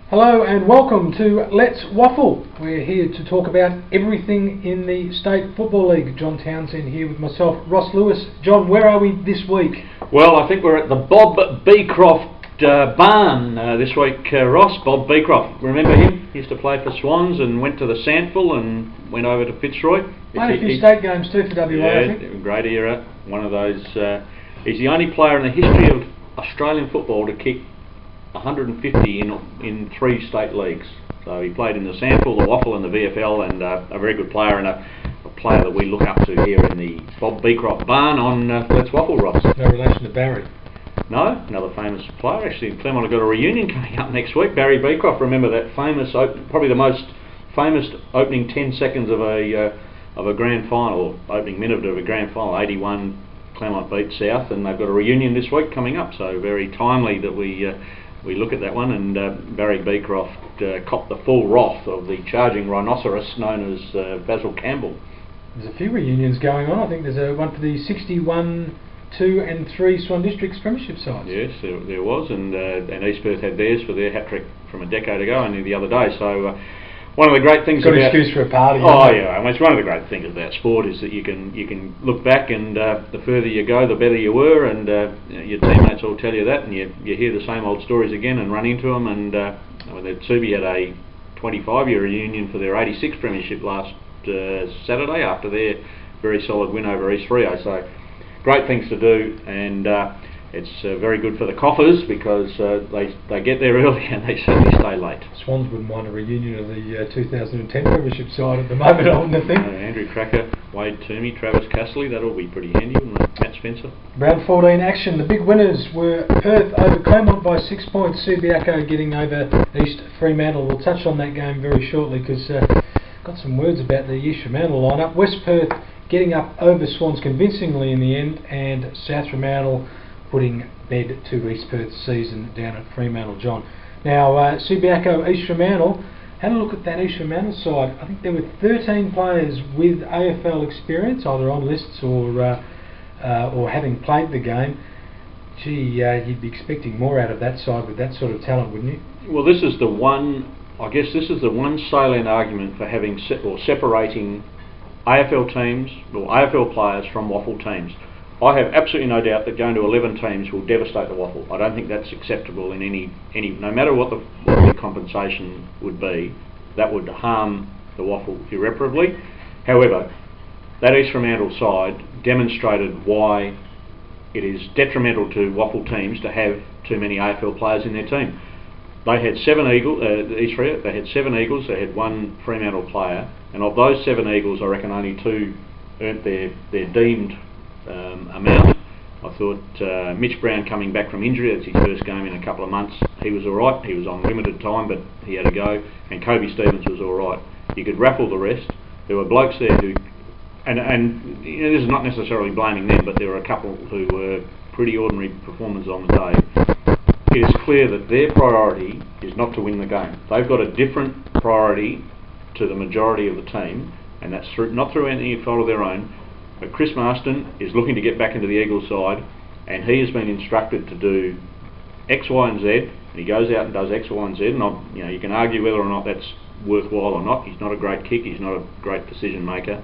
Hello and welcome to Let's Waffle. We're here to talk about everything in the State Football League. John Townsend here with myself, Ross Lewis. John, where are we this week? Well, I think we're at the Bob Beecroft barn this week, Ross. Bob Beecroft, remember him? He used to play for Swans and went to the Sandful and went over to Fitzroy. Played a few state games too for WA, yeah, I think. Great era. One of those. He's the only player in the history of Australian football to kick 150 in 3 state leagues. So he played in the Sandful, the WAFL and the VFL, and a very good player, and a player that we look up to here in the Bob Beecroft barn on Let's Waffle, Ross. No relation to Barry. No, another famous player. Actually, Claremont have got a reunion coming up next week. Barry Beecroft, remember that famous, probably the most famous opening 10 seconds of a grand final, or opening minute of a grand final. 81 Claremont beat South, and they've got a reunion this week coming up. So very timely that we look at that one. And Barry Beecroft copped the full wrath of the charging rhinoceros known as Basil Campbell. There's a few reunions going on. I think there's one for the 61, 2 and 3 Swan Districts premiership sides. Yes, there was, and East Perth had theirs for their hat-trick from a decade ago, only the other day. So one of the great things got about... an excuse for a party. Oh yeah, I mean, it's one of the great things about sport is that you can look back, and the further you go, the better you were, and your teammates all tell you that, and you hear the same old stories again and run into them. And Tsubi had a 25-year reunion for their 86 premiership last Saturday after their very solid win over East Freo. So great things to do, and it's very good for the coffers because they get there early and they certainly stay late. Swans wouldn't want a reunion of the 2010 premiership side at the moment, I wouldn't think. Andrew Cracker, Wade Toomey, Travis Castley, that'll be pretty handy, wouldn't it? Matt Spencer. Round 14 action. The big winners were Perth over Claremont by 6 points, Subiaco getting over East Fremantle. We'll touch on that game very shortly because got some words about the East Fremantle lineup. West Perth getting up over Swans convincingly in the end, and South Fremantle putting bed to East Perth's season down at Fremantle, John. Now, Subiaco, East Fremantle, had a look at that East Fremantle side. I think there were 13 players with AFL experience, either on lists or having played the game. Gee, you'd be expecting more out of that side with that sort of talent, wouldn't you? Well, this is the one salient argument for having separating AFL teams or AFL players from WAFL teams. I have absolutely no doubt that going to 11 teams will devastate the WAFL. I don't think that's acceptable in any no matter what the compensation would be, that would harm the WAFL irreparably. However, that East Fremantle side demonstrated why it is detrimental to WAFL teams to have too many AFL players in their team. They had 7 Eagles, East Freo, they had 7 Eagles, they had 1 Fremantle player, and of those 7 Eagles I reckon only 2 earned their deemed amount. I thought Mitch Brown coming back from injury, that's his first game in a couple of months, he was alright. He was on limited time but he had a go, and Kobe Stevens was alright. You could raffle the rest. There were blokes there who, and you know, this is not necessarily blaming them, but there were a couple who were pretty ordinary performers on the day. It is clear that their priority is not to win the game. They've got a different priority to the majority of the team, and that's not through any fault of their own. But Chris Marston is looking to get back into the Eagles side, and he has been instructed to do X, Y and Z, and he goes out and does X, Y and Z, and you can argue whether or not that's worthwhile or not. He's not a great kick, he's not a great decision maker,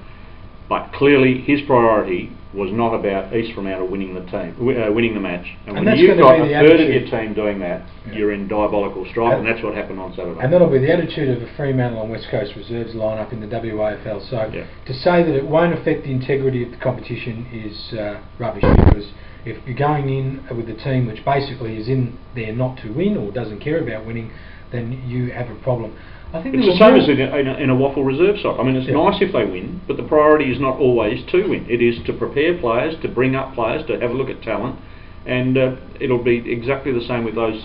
but clearly his priority was not about East Fremantle winning the match. And when you've got a third of your team doing that, you're in diabolical strife, and that's what happened on Saturday. And that'll be the attitude of the Fremantle and West Coast Reserves lineup in the WAFL. So to say that it won't affect the integrity of the competition is rubbish, because if you're going in with a team which basically is in there not to win or doesn't care about winning, then you have a problem. I think it's the same as in a WAFL reserve side. I mean, it's nice if they win, but the priority is not always to win. It is to prepare players, to bring up players, to have a look at talent, and it'll be exactly the same with those,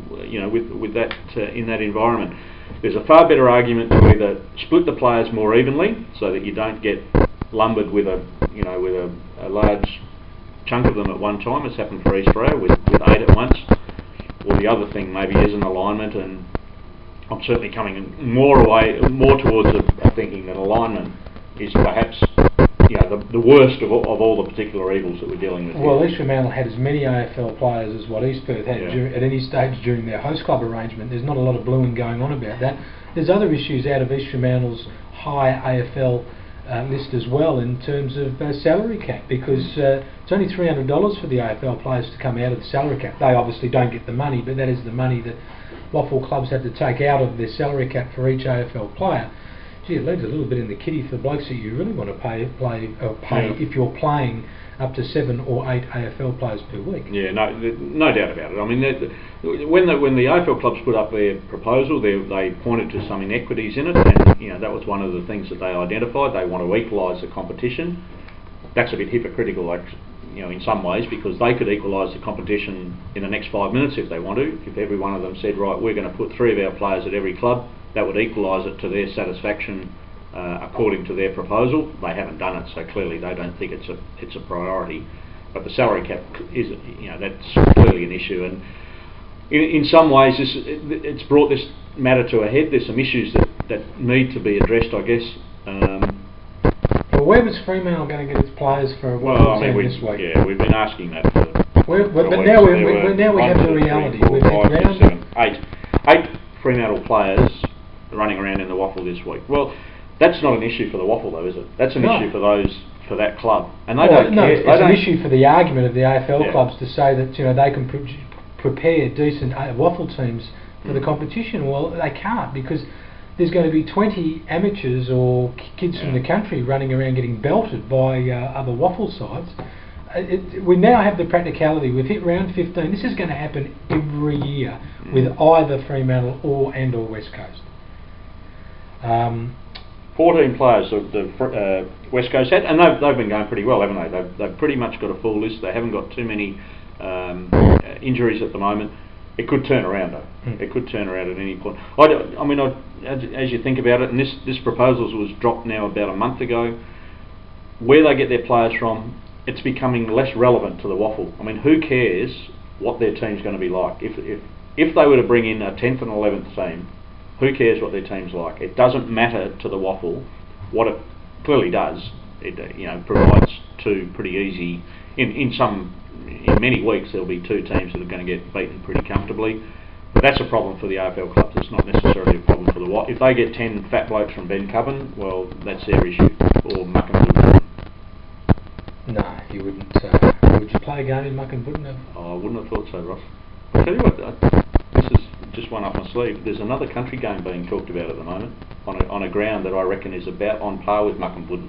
with that in that environment. There's a far better argument to either split the players more evenly so that you don't get lumbered with a large chunk of them at one time, as happened for East Freo with 8 at once, or the other thing maybe is an alignment, and I'm certainly coming more towards a thinking that alignment is perhaps you know, the worst of all the particular evils that we're dealing with. Well, here. East Fremantle had as many AFL players as what East Perth had at any stage during their host club arrangement. There's not a lot of bluing going on about that. There's other issues out of East Fremantle's high AFL list as well in terms of salary cap, because it's only $300 for the AFL players to come out of the salary cap. They obviously don't get the money, but that is the money that WAFL clubs have to take out of their salary cap for each AFL player. Gee, it leaves a little bit in the kitty for blokes that you really want to pay if you're playing up to 7 or 8 AFL players per week. Yeah, no doubt about it. I mean, when the AFL clubs put up their proposal, they pointed to some inequities in it, and you know that was one of the things that they identified. They want to equalise the competition. That's a bit hypocritical, like, you know, in some ways, because they could equalise the competition in the next 5 minutes if they want to. If every one of them said, right, we're going to put 3 of our players at every club, that would equalise it to their satisfaction according to their proposal. They haven't done it, so clearly they don't think it's a priority. But the salary cap is, you know, that's clearly an issue, and in some ways it's brought this matter to a head. There's some issues that need to be addressed, I guess. Well, where was Fremantle going to get its players for this week? Yeah, we've been asking that for but now we have the reality. We've had 8 Fremantle players running around in the WAFL this week. Well, that's not an issue for the WAFL though, is it? That's an issue for that club, and they don't care. It's an issue for the argument of the AFL clubs to say that, you know, they can prepare decent WAFL teams for the competition. Well, they can't, because there's going to be 20 amateurs or kids from the country running around getting belted by other WAFL sides. We now have the practicality. We've hit round 15. This is going to happen every year with either Fremantle or West Coast. 14 players of the West Coast had, and they've been going pretty well, haven't they? They've pretty much got a full list. They haven't got too many injuries at the moment. It could turn around though. It could turn around at any point. I mean, as you think about it, and this proposal was dropped now about a month ago, where they get their players from, it's becoming less relevant to the WAFL. I mean, who cares what their team's going to be like? If they were to bring in a 10th and 11th team, who cares what their team's like? It doesn't matter to the WAFL. What it clearly does, it provides 2 pretty easy. In many weeks there'll be 2 teams that are going to get beaten pretty comfortably. But that's a problem for the AFL clubs. It's not necessarily a problem for the WAFL. If they get 10 fat blokes from Ben Coven, well, that's their issue. Or Muck and Wood. No, you wouldn't. Would you play a game in Muck and Wood? I wouldn't have thought so, Ross. I'll tell you what, this is just one up my sleeve. There's another country game being talked about at the moment on a ground that I reckon is about on par with Muck and Wood.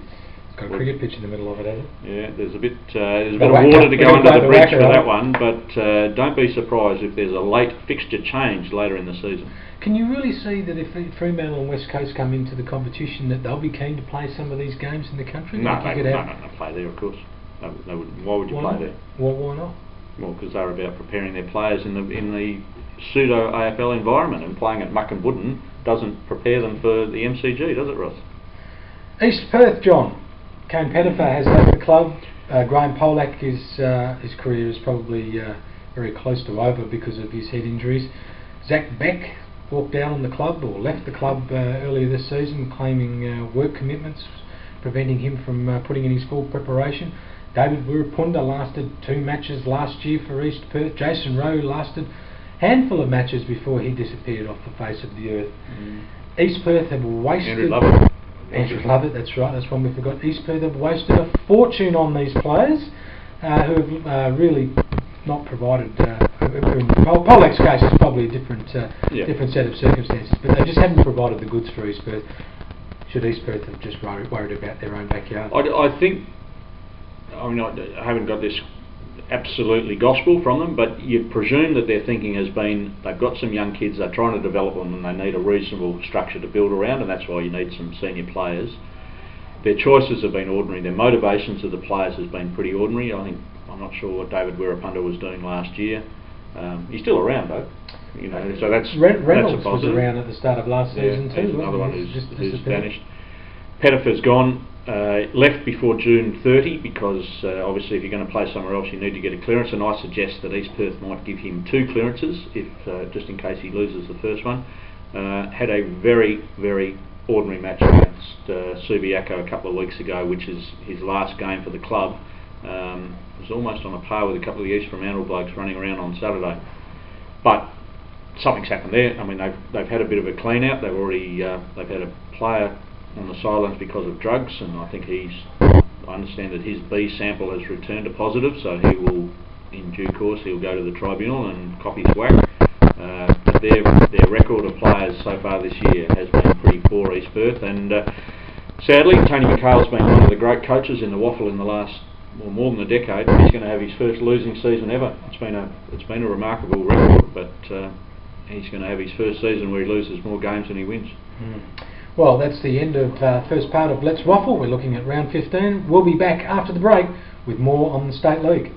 It's got a cricket pitch in the middle of it, hasn't it? Yeah, there's a bit of water to go under the bridge for that one, but don't be surprised if there's a late fixture change later in the season. Can you really see that if Fremantle and West Coast come into the competition that they'll be keen to play some of these games in the country? No, play there, of course. Why would you play there? Why not? Well, because they're about preparing their players in the pseudo AFL environment, and playing at Muck and Wooden doesn't prepare them for the MCG, does it, Ross? East Perth, John. Kane Pettifer has left the club. Graham Polak, his career is probably very close to over because of his head injuries. Zach Beck walked out on the club, or left the club earlier this season, claiming work commitments preventing him from putting in his full preparation. David Wirapunda lasted 2 matches last year for East Perth. Jason Rowe lasted a handful of matches before he disappeared off the face of the earth. East Perth have wasted... Andrew Lovett, that's right, that's one we forgot. East Perth have wasted a fortune on these players who have really not provided... Polak's case is probably a different set of circumstances, but they just haven't provided the goods for East Perth. Should East Perth have just worried about their own backyard? I think... I mean, I haven't got this absolutely gospel from them, but you'd presume that their thinking has been they've got some young kids, they're trying to develop them, and they need a reasonable structure to build around, and that's why you need some senior players. Their choices have been ordinary. Their motivations of the players has been pretty ordinary. I'm not sure what David Wirapunda was doing last year. He's still around though, so that's Reynolds a positive. Was around at the start of last season too. There's another one who's vanished. Pettifer's gone. Left before June 30 because obviously if you're going to play somewhere else you need to get a clearance, and I suggest that East Perth might give him 2 clearances if just in case he loses the first one. Had a very, very ordinary match against Subiaco a couple of weeks ago, which is his last game for the club. Was almost on a par with a couple of the East Fremantle blokes running around on Saturday. But something's happened there. I mean, they've had a bit of a clean out. They've had a player on the sidelines because of drugs, and I think I understand that his B sample has returned a positive, so he will, in due course, he'll go to the tribunal and cop his whack. But their record of players so far this year has been pretty poor, East Perth, and sadly, Tony McHale's been one of the great coaches in the WAFL in the last, well, more than a decade. He's going to have his first losing season ever. It's been a remarkable record, but he's going to have his first season where he loses more games than he wins. Well, that's the end of first part of Let's Waffle. We're looking at round 15. We'll be back after the break with more on the State League.